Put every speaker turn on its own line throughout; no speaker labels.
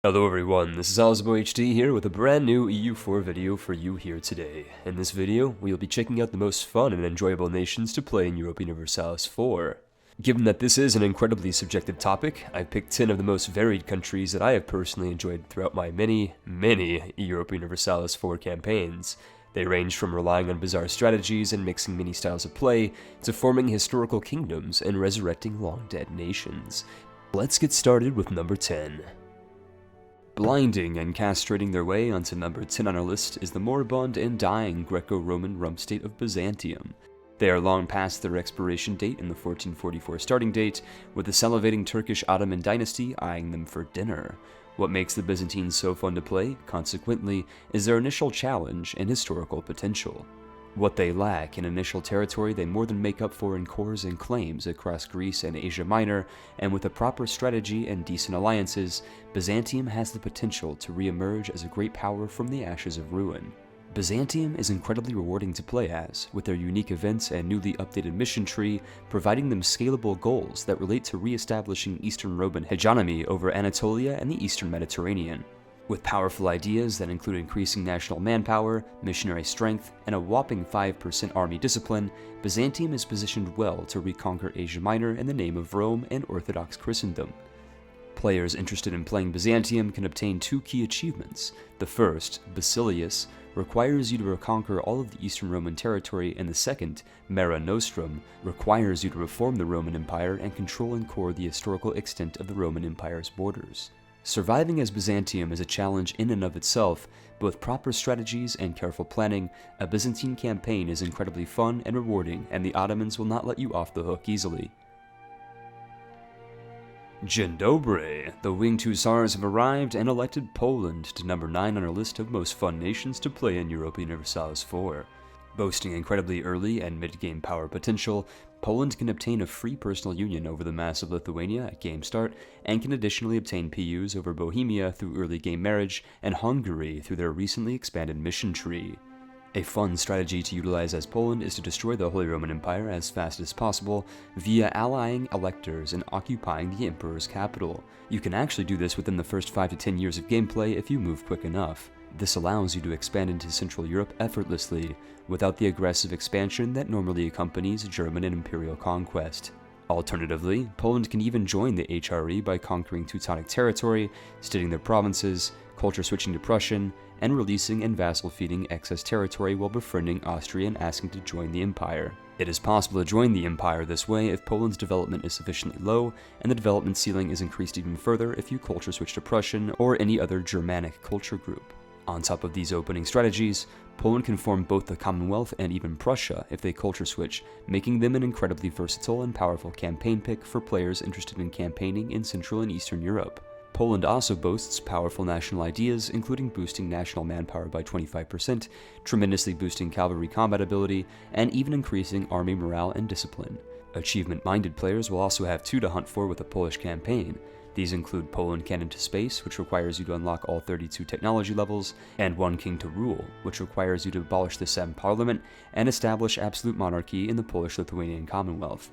Hello everyone, this is AlzaboHD here with a brand new EU4 video for you here today. In this video, we'll be checking out the most fun and enjoyable nations to play in Europa Universalis 4. Given that this is an incredibly subjective topic, I've picked 10 of the most varied countries that I have personally enjoyed throughout my many Europa Universalis 4 campaigns. They range from relying on bizarre strategies and mixing many styles of play, to forming historical kingdoms and resurrecting long-dead nations. Let's get started with number 10. Blinding and castrating their way onto number 10 on our list is the moribund and dying Greco-Roman rump state of Byzantium. They are long past their expiration date in the 1444 starting date, with the salivating Turkish Ottoman dynasty eyeing them for dinner. What makes the Byzantines so fun to play, consequently, is their initial challenge and historical potential. What they lack in initial territory they more than make up for in cores and claims across Greece and Asia Minor, and with a proper strategy and decent alliances, Byzantium has the potential to re-emerge as a great power from the ashes of ruin. Byzantium is incredibly rewarding to play as, with their unique events and newly updated mission tree providing them scalable goals that relate to re-establishing Eastern Roman hegemony over Anatolia and the Eastern Mediterranean. With powerful ideas that include increasing national manpower, missionary strength, and a whopping 5% army discipline, Byzantium is positioned well to reconquer Asia Minor in the name of Rome and Orthodox Christendom. Players interested in playing Byzantium can obtain two key achievements. The first, Basilius, requires you to reconquer all of the Eastern Roman territory, and the second, Mare Nostrum, requires you to reform the Roman Empire and control and core the historical extent of the Roman Empire's borders. Surviving as Byzantium is a challenge in and of itself, but with proper strategies and careful planning, a Byzantine campaign is incredibly fun and rewarding, and the Ottomans will not let you off the hook easily. Dzień dobry! The Winged Hussars have arrived and elected Poland to number 9 on our list of most fun nations to play in Europa Universalis 4. Boasting incredibly early and mid-game power potential, Poland can obtain a free personal union over the massive Lithuania at game start, and can additionally obtain PUs over Bohemia through early game marriage, and Hungary through their recently expanded mission tree. A fun strategy to utilize as Poland is to destroy the Holy Roman Empire as fast as possible via allying electors and occupying the Emperor's capital. You can actually do this within the first 5 to 10 years of gameplay if you move quick enough. This allows you to expand into Central Europe effortlessly, without the aggressive expansion that normally accompanies German and Imperial conquest. Alternatively, Poland can even join the HRE by conquering Teutonic territory, stating their provinces, culture switching to Prussian, and releasing and vassal feeding excess territory while befriending Austria and asking to join the Empire. It is possible to join the Empire this way if Poland's development is sufficiently low, and the development ceiling is increased even further if you culture switch to Prussian or any other Germanic culture group. On top of these opening strategies, Poland can form both the Commonwealth and even Prussia if they culture switch, making them an incredibly versatile and powerful campaign pick for players interested in campaigning in Central and Eastern Europe. Poland also boasts powerful national ideas, including boosting national manpower by 25%, tremendously boosting cavalry combat ability, and even increasing army morale and discipline. Achievement-minded players will also have 2 to hunt for with a Polish campaign. These include Poland Cannon to Space, which requires you to unlock all 32 technology levels, and One King to Rule, which requires you to abolish the Sejm Parliament and establish absolute monarchy in the Polish-Lithuanian Commonwealth.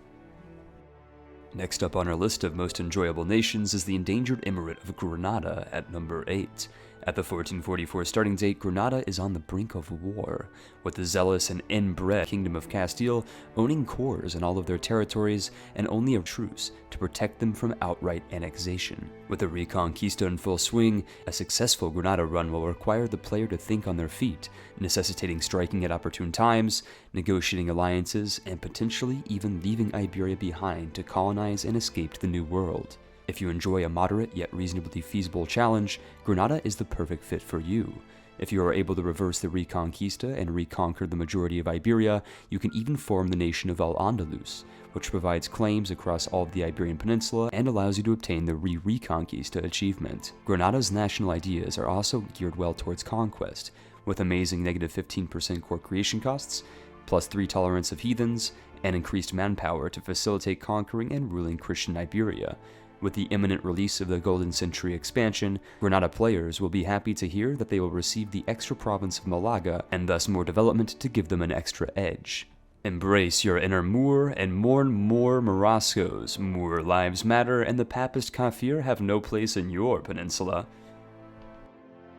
Next up on our list of most enjoyable nations is the endangered Emirate of Granada at number 8. At the 1444 starting date, Granada is on the brink of war, with the zealous and inbred Kingdom of Castile owning cores in all of their territories and only a truce to protect them from outright annexation. With the Reconquista in full swing, a successful Granada run will require the player to think on their feet, necessitating striking at opportune times, negotiating alliances, and potentially even leaving Iberia behind to colonize and escape to the New World. If you enjoy a moderate yet reasonably feasible challenge, Granada is the perfect fit for you. If you are able to reverse the Reconquista and reconquer the majority of Iberia, you can even form the nation of Al-Andalus, which provides claims across all of the Iberian Peninsula and allows you to obtain the Reconquista achievement. Granada's national ideas are also geared well towards conquest, with amazing negative 15% core creation costs, +3 tolerance of heathens, and increased manpower to facilitate conquering and ruling Christian Iberia. With the imminent release of the Golden Century expansion, Granada players will be happy to hear that they will receive the extra province of Malaga and thus more development to give them an extra edge. Embrace your inner Moor and mourn more Moriscos. Moor lives matter and the Papist Kafir have no place in your peninsula.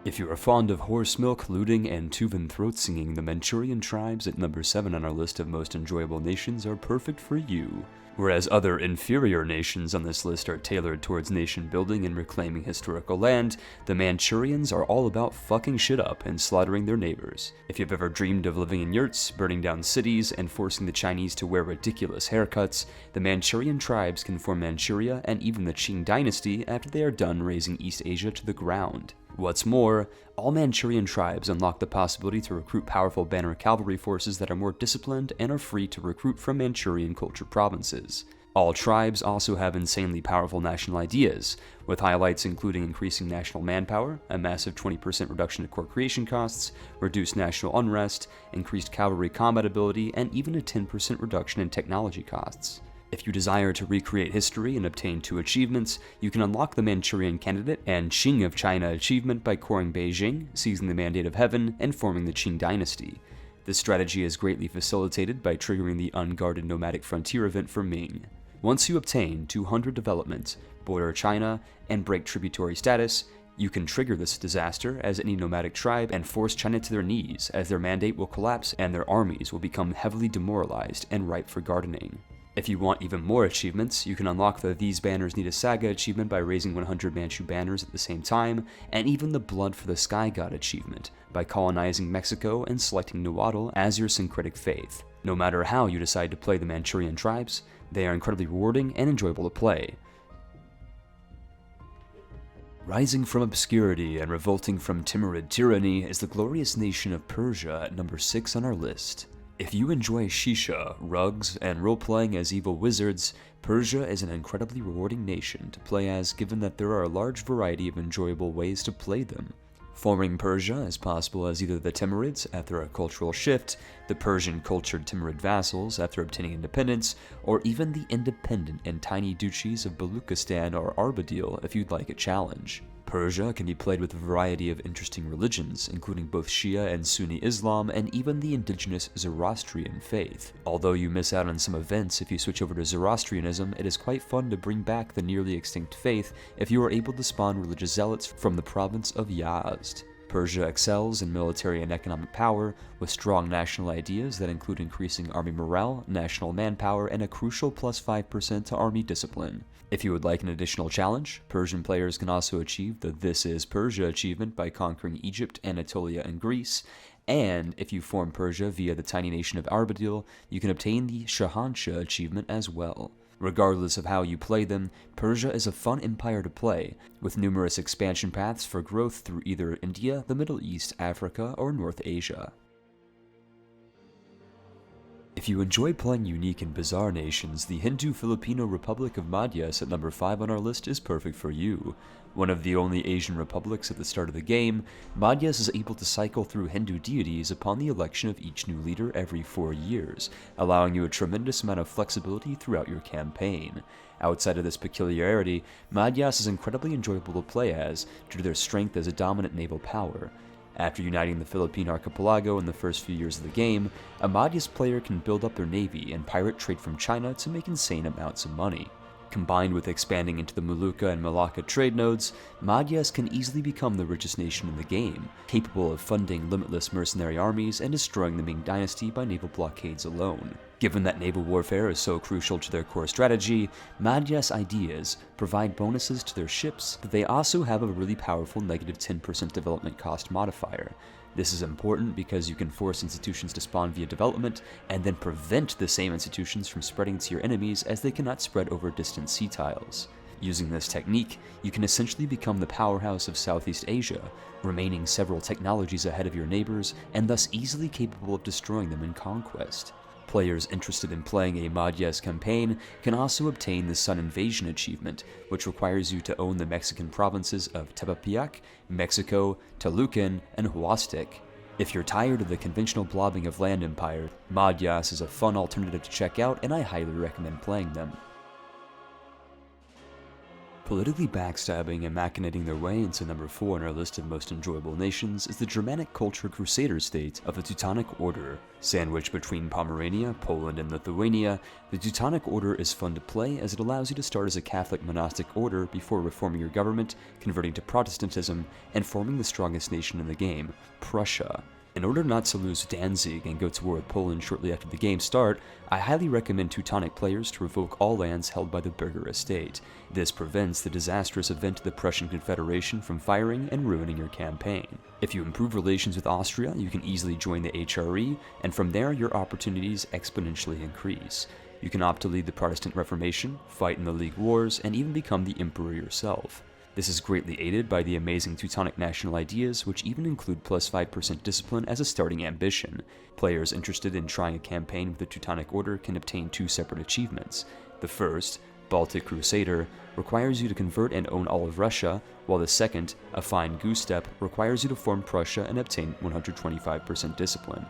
If you are fond of horse milk, looting, and Tuvan throat singing, the Manchurian tribes at number 7 on our list of most enjoyable nations are perfect for you. Whereas other inferior nations on this list are tailored towards nation building and reclaiming historical land, the Manchurians are all about fucking shit up and slaughtering their neighbors. If you've ever dreamed of living in yurts, burning down cities, and forcing the Chinese to wear ridiculous haircuts, the Manchurian tribes can form Manchuria and even the Qing dynasty after they are done razing East Asia to the ground. What's more, all Manchurian tribes unlock the possibility to recruit powerful banner cavalry forces that are more disciplined and are free to recruit from Manchurian culture provinces. All tribes also have insanely powerful national ideas, with highlights including increasing national manpower, a massive 20% reduction in core creation costs, reduced national unrest, increased cavalry combat ability, and even a 10% reduction in technology costs. If you desire to recreate history and obtain 2 achievements, you can unlock the Manchurian Candidate and Qing of China achievement by coring Beijing, seizing the Mandate of Heaven, and forming the Qing dynasty. This strategy is greatly facilitated by triggering the Unguarded Nomadic Frontier event for Ming. Once you obtain 200 development, border China, and break tributary status, you can trigger this disaster as any nomadic tribe and force China to their knees, as their mandate will collapse and their armies will become heavily demoralized and ripe for gardening. If you want even more achievements, you can unlock the These Banners Need a Saga achievement by raising 100 Manchu banners at the same time, and even the Blood for the Sky God achievement by colonizing Mexico and selecting Nahuatl as your syncretic faith. No matter how you decide to play the Manchurian tribes, they are incredibly rewarding and enjoyable to play. Rising from obscurity and revolting from Timurid tyranny is the glorious nation of Persia at number 6 on our list. If you enjoy shisha, rugs, and role-playing as evil wizards, Persia is an incredibly rewarding nation to play as, given that there are a large variety of enjoyable ways to play them. Forming Persia is possible as either the Timurids after a cultural shift, the Persian cultured Timurid vassals after obtaining independence, or even the independent and tiny duchies of Baluchistan or Armadil if you'd like a challenge. Persia can be played with a variety of interesting religions, including both Shia and Sunni Islam, and even the indigenous Zoroastrian faith. Although you miss out on some events if you switch over to Zoroastrianism, it is quite fun to bring back the nearly extinct faith if you are able to spawn religious zealots from the province of Yazd. Persia excels in military and economic power, with strong national ideas that include increasing army morale, national manpower, and a crucial plus 5% to army discipline. If you would like an additional challenge, Persian players can also achieve the This is Persia achievement by conquering Egypt, Anatolia, and Greece, and if you form Persia via the tiny nation of Armadil, you can obtain the Shahanshah achievement as well. Regardless of how you play them, Persia is a fun empire to play, with numerous expansion paths for growth through either India, the Middle East, Africa, or North Asia. If you enjoy playing unique and bizarre nations, the Hindu-Filipino Republic of Madhya's at number 5 on our list is perfect for you. One of the only Asian republics at the start of the game, Madhya's is able to cycle through Hindu deities upon the election of each new leader every 4 years, allowing you a tremendous amount of flexibility throughout your campaign. Outside of this peculiarity, Madhya's is incredibly enjoyable to play as, due to their strength as a dominant naval power. After uniting the Philippine archipelago in the first few years of the game, a Madhya's player can build up their navy and pirate trade from China to make insane amounts of money. Combined with expanding into the Molucca and Malacca trade nodes, Madhya's can easily become the richest nation in the game, capable of funding limitless mercenary armies and destroying the Ming dynasty by naval blockades alone. Given that naval warfare is so crucial to their core strategy, Madhya's ideas provide bonuses to their ships, but they also have a really powerful negative 10% development cost modifier. This is important because you can force institutions to spawn via development, and then prevent the same institutions from spreading to your enemies as they cannot spread over distant sea tiles. Using this technique, you can essentially become the powerhouse of Southeast Asia, remaining several technologies ahead of your neighbors, and thus easily capable of destroying them in conquest. Players interested in playing a Madhya's campaign can also obtain the Sun Invasion achievement, which requires you to own the Mexican provinces of Tepeyac, Mexico, Tolucan, and Huastec. If you're tired of the conventional blobbing of land empire, Madhya's is a fun alternative to check out, and I highly recommend playing them. Politically backstabbing and machinating their way into number 4 on our list of most enjoyable nations is the Germanic Culture Crusader state of the Teutonic Order. Sandwiched between Pomerania, Poland, and Lithuania, the Teutonic Order is fun to play as it allows you to start as a Catholic monastic order before reforming your government, converting to Protestantism, and forming the strongest nation in the game, Prussia. In order not to lose Danzig and go to war with Poland shortly after the game's start, I highly recommend Teutonic players to revoke all lands held by the Burger Estate. This prevents the disastrous event of the Prussian Confederation from firing and ruining your campaign. If you improve relations with Austria, you can easily join the HRE, and from there your opportunities exponentially increase. You can opt to lead the Protestant Reformation, fight in the League Wars, and even become the Emperor yourself. This is greatly aided by the amazing Teutonic national ideas, which even include plus 5% discipline as a starting ambition. Players interested in trying a campaign with the Teutonic Order can obtain 2 separate achievements. The first, Baltic Crusader, requires you to convert and own all of Russia, while the second, A Fine Goose Step, requires you to form Prussia and obtain 125% discipline.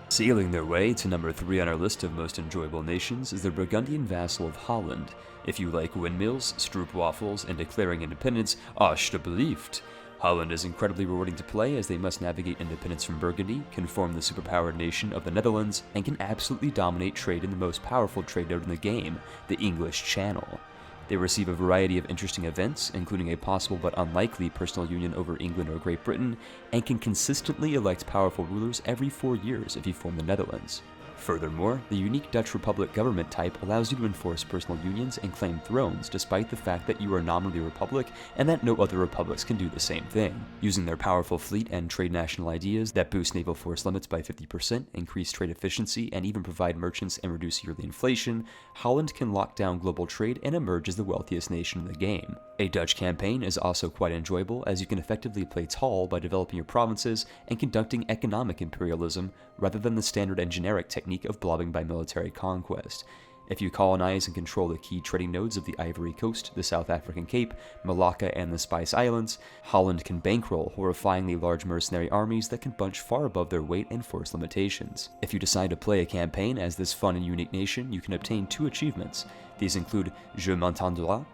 Sailing their way to number 3 on our list of most enjoyable nations is the Burgundian vassal of Holland. If you like windmills, stroopwafels, and declaring independence, alsjeblieft! Holland is incredibly rewarding to play as they must navigate independence from Burgundy, can form the superpowered nation of the Netherlands, and can absolutely dominate trade in the most powerful trade node in the game, the English Channel. They receive a variety of interesting events, including a possible but unlikely personal union over England or Great Britain, and can consistently elect powerful rulers every 4 years if you form the Netherlands. Furthermore, the unique Dutch Republic government type allows you to enforce personal unions and claim thrones despite the fact that you are nominally a republic and that no other republics can do the same thing. Using their powerful fleet and trade national ideas that boost naval force limits by 50%, increase trade efficiency, and even provide merchants and reduce yearly inflation, Holland can lock down global trade and emerge as the wealthiest nation in the game. A Dutch campaign is also quite enjoyable as you can effectively play tall by developing your provinces and conducting economic imperialism rather than the standard and generic technique of blobbing by military conquest. If you colonize and control the key trading nodes of the Ivory Coast, the South African Cape, Malacca, and the Spice Islands, Holland can bankroll horrifyingly large mercenary armies that can bunch far above their weight and force limitations. If you decide to play a campaign as this fun and unique nation, you can obtain 2 achievements. These include Je m'entendrai,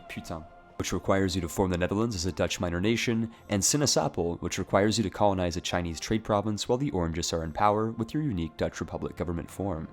putain, which requires you to form the Netherlands as a Dutch minor nation, and Sinaasappel, which requires you to colonize a Chinese trade province while the Oranges are in power with your unique Dutch Republic government form.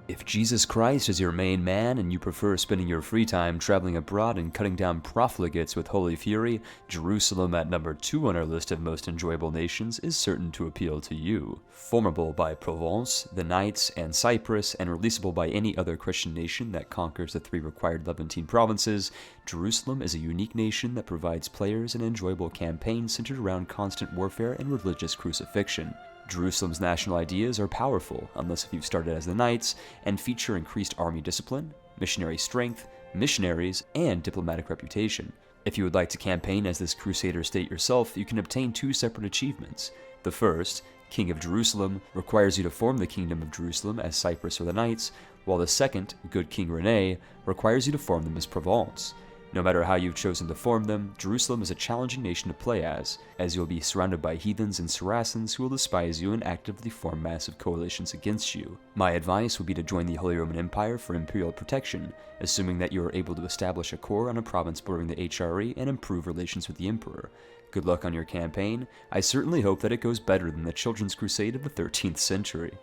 If Jesus Christ is your main man and you prefer spending your free time traveling abroad and cutting down profligates with holy fury, Jerusalem at number 2 on our list of most enjoyable nations is certain to appeal to you. Formable by Provence, the Knights, and Cyprus, and releasable by any other Christian nation that conquers the 3 required Levantine provinces, Jerusalem is a unique nation that provides players an enjoyable campaign centered around constant warfare and religious crucifixion. Jerusalem's national ideas are powerful, unless if you've started as the Knights, and feature increased army discipline, missionary strength, missionaries, and diplomatic reputation. If you would like to campaign as this Crusader state yourself, you can obtain 2 separate achievements. The first, King of Jerusalem, requires you to form the Kingdom of Jerusalem as Cyprus or the Knights, while the second, Good King René, requires you to form them as Provence. No matter how you've chosen to form them, Jerusalem is a challenging nation to play as you'll be surrounded by heathens and Saracens who will despise you and actively form massive coalitions against you. My advice would be to join the Holy Roman Empire for imperial protection, assuming that you are able to establish a core on a province bordering the HRE and improve relations with the Emperor. Good luck on your campaign. I certainly hope that it goes better than the Children's Crusade of the 13th century.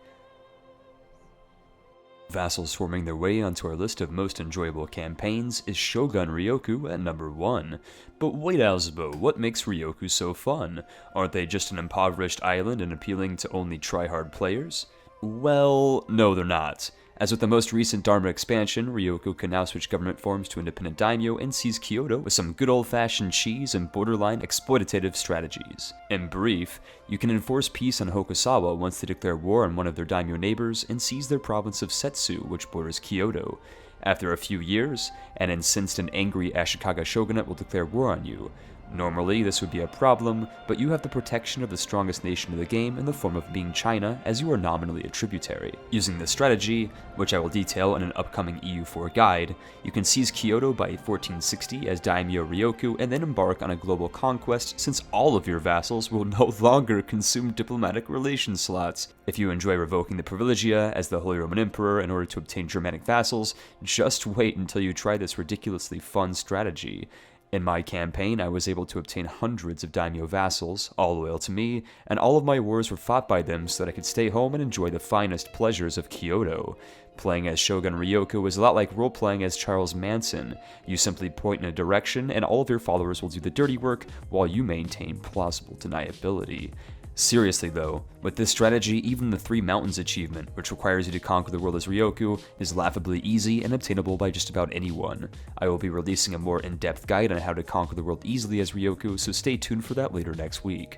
Vassals forming their way onto our list of most enjoyable campaigns is Shogun Ryoka at number 1. But wait, Alzabo, what makes Ryoku so fun? Aren't they just an impoverished island and appealing to only try-hard players? Well, no they're not. As with the most recent Dharma expansion, Ryoku can now switch government forms to independent daimyo and seize Kyoto with some good old-fashioned cheese and borderline exploitative strategies. In brief, you can enforce peace on Hokusawa once they declare war on one of their daimyo neighbors and seize their province of Setsu, which borders Kyoto. After a few years, an incensed and angry Ashikaga shogunate will declare war on you. Normally, this would be a problem, but you have the protection of the strongest nation of the game in the form of being China, as you are nominally a tributary. Using this strategy, which I will detail in an upcoming EU4 guide, you can seize Kyoto by 1460 as Daimyo Ryoku and then embark on a global conquest, since all of your vassals will no longer consume diplomatic relation slots. If you enjoy revoking the privilegia as the Holy Roman Emperor in order to obtain Germanic vassals, just wait until you try this ridiculously fun strategy. In my campaign, I was able to obtain hundreds of daimyo vassals, all loyal to me, and all of my wars were fought by them so that I could stay home and enjoy the finest pleasures of Kyoto. Playing as Shogun Ryoka was a lot like role-playing as Charles Manson. You simply point in a direction and all of your followers will do the dirty work while you maintain plausible deniability. Seriously though, with this strategy, even the 3 Mountains achievement, which requires you to conquer the world as Ryoku, is laughably easy and obtainable by just about anyone. I will be releasing a more in-depth guide on how to conquer the world easily as Ryoku, so stay tuned for that later next week.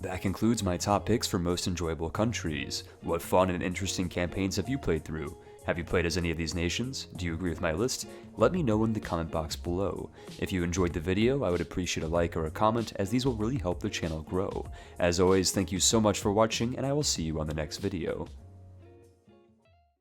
That concludes my top picks for most enjoyable countries. What fun and interesting campaigns have you played through? Have you played as any of these nations? Do you agree with my list? Let me know in the comment box below. If you enjoyed the video, I would appreciate a like or a comment, as these will really help the channel grow. As always, thank you so much for watching, and I will see you on the next video.